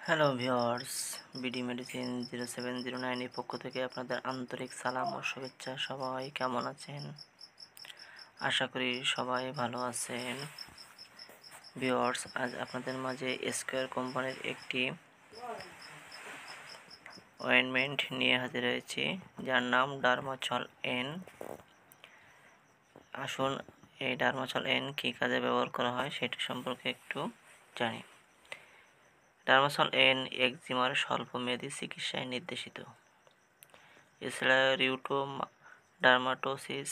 Hello viewers, BD medicine 0709 এর পক্ষ থেকে আপনাদের আন্তরিক সালাম ও শুভেচ্ছা। সবাই কেমন আছেন? আশা করি সবাই ভালো আছেন। ভিউয়ার্স, আজ আপনাদের মাঝে স্কয়ার কোম্পানির একটি অয়েনমেন্ট নিয়ে হাজির হয়েছি, যার নাম ডার্মাছল এন। আসুন এই ডার্মাছল এন কী কাজে ব্যবহার করা হয় সেটা সম্পর্কে একটু জানি। ডার্মাছল এন একজিমার স্বল্পমেয়াদী চিকিৎসায় নির্দেশিত। এছাড়া ডার্মাটোসিস,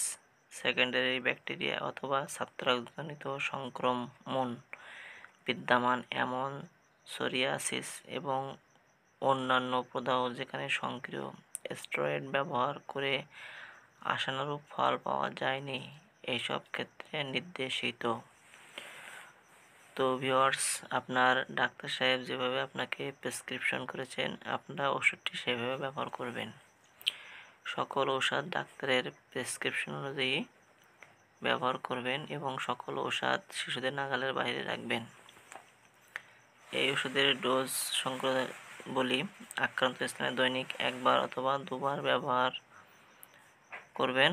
সেকেন্ডারি ব্যাকটেরিয়া অথবা ছত্রাকজনিত সংক্রমণ বিদ্যমান এমন সোরিয়াসিস এবং অন্যান্য প্রদাহ যেখানে সক্রিয় স্টেরয়েড ব্যবহার করে আশানুরূপ ফল পাওয়া যায়নি, এইসব ক্ষেত্রে নির্দেশিত। তো ভিউয়ার্স, আপনার ডাক্তার সাহেব যেভাবে আপনাকে প্রেসক্রিপশন করেছেন, আপনারা ওষুধটি সেভাবে ব্যবহার করবেন। সকল ঔষধ ডাক্তারের প্রেসক্রিপশন অনুযায়ী ব্যবহার করবেন এবং সকল ঔষধ শিশুদের নাগালের বাইরে রাখবেন। এই ওষুধের ডোজ সংক্রান্ত বলি, আক্রান্ত স্থানে দৈনিক একবার অথবা দুবার ব্যবহার করবেন।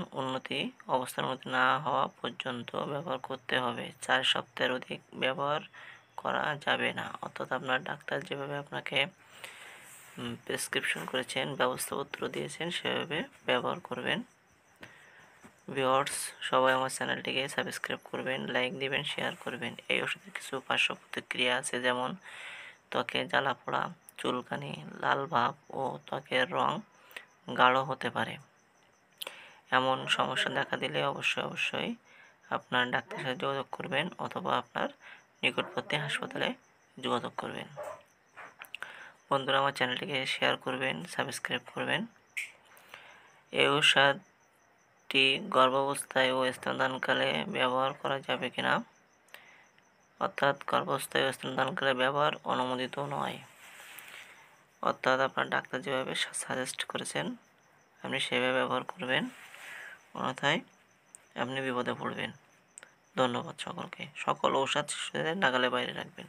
অবস্থার উন্নতি না হওয়া পর্যন্ত ব্যবহার করতে হবে। 4 সপ্তাহের অধিক ব্যবহার করা যাবে না। অর্থাৎ আপনার ডাক্তার যেভাবে আপনাকে প্রেসক্রিপশন করেছেন, ব্যবস্থাপত্র দিয়েছেন, সেভাবে ব্যবহার করবেন। ভিউয়ার্স, সবাই আমার চ্যানেলটিকে সাবস্ক্রাইব করবেন, লাইক দিবেন, শেয়ার করবেন। এই ওষুধের কিছু পার্শ্ব প্রতিক্রিয়া আছে, যেমন ত্বকে জ্বালাপোড়া, চুলকানি, লাল ভাব ও ত্বকের রং গাঢ় হতে পারে। এমন সমস্যা দেখা দিলে অবশ্যই আপনার ডাক্তারের সাথে যোগাযোগ করবেন অথবা আপনার নিকটবর্তী হাসপাতালে যোগাযোগ করবেন। বন্ধুরা, আমার চ্যানেলটিকে শেয়ার করবেন, সাবস্ক্রাইব করবেন। এই ঔষধটি গর্ভাবস্থায় ও স্তন্যদানকালে ব্যবহার করা যাবে কিনা, অর্থাৎ গর্ভাবস্থায় ও স্তন্যদানকালে ব্যবহার অনুমোদিত নয়। অর্থাৎ আপনার ডাক্তার যেভাবে সাজেস্ট করেছেন আপনি সেভাবে ব্যবহার করবেন, অন্যথায় আপনি বিপদে পড়বেন। ধন্যবাদ সকলকে। সকল ঔষধ শিশুদের নাগালের বাইরে রাখবেন।